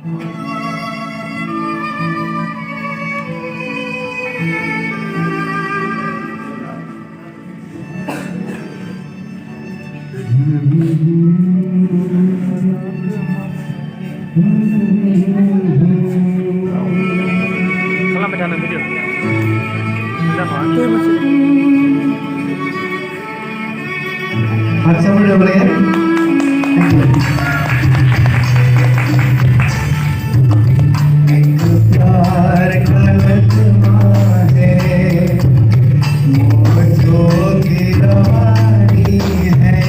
खालामबाय थानो भिडिअ अच्छा वीडियो बनाइए प्यार का लज्मा है मोहब्बतों की रवानी है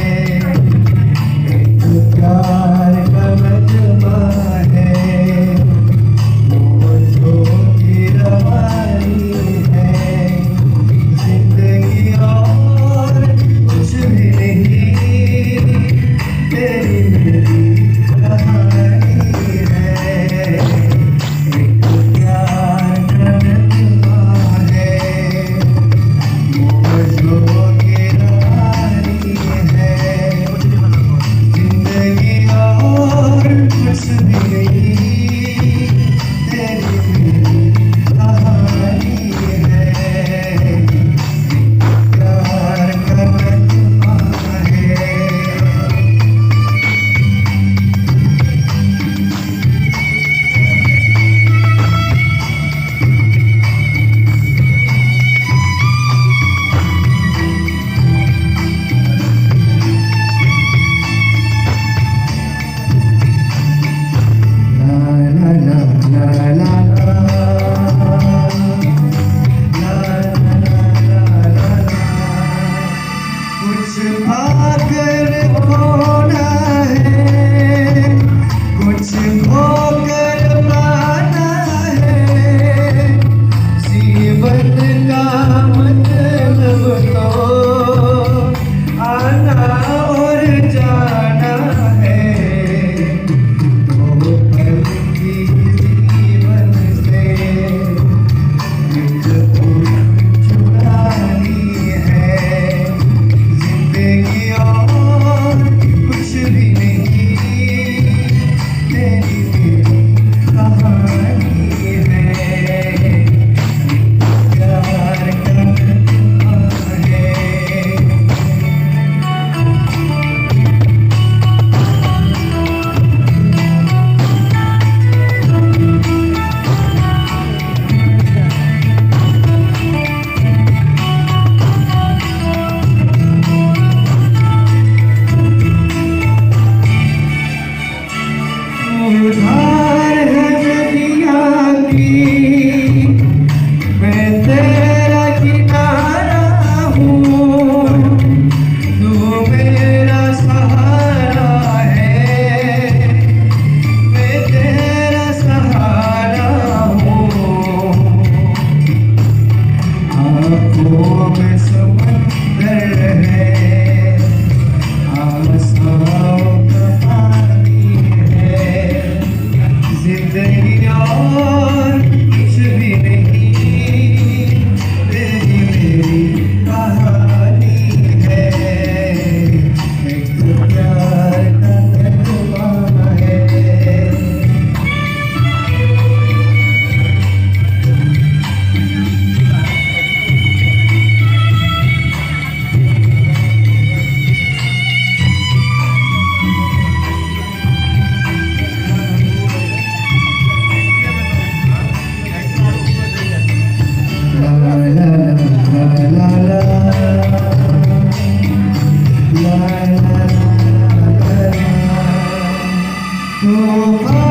प्यार का लज्मा है मोहब्बतों की रवानी है जिंदगी और कुछ भी नहीं तेरी मेरी कहानी है एक प्यार का लज्मा है मोहब्बतों की रवानी है जिंदगी और कुछ भी नहीं तेरी मेरी कहानी है प्यार का लज्मा है La la la la la कुछ पाकर खोना है कुछ खोकर पाना है जीवन का मतलब तो आना और जाना है दो पल की जीवन से एक चुरानी है जिंदगी और कुछ भी नहीं तेरी मेरी कहानी है प्यार का लज्मा है उधार है दुनिया की मैं तेरा किनारा हूँ तू मेरा सहारा है मैं तेरा सहारा हूँ आँखों में समंदर है आशाओं का पानी है जिंदगी और कुछ भी नहीं तेरी मेरी कहानी है एक प्यार का लज्मा है La la la la la la la la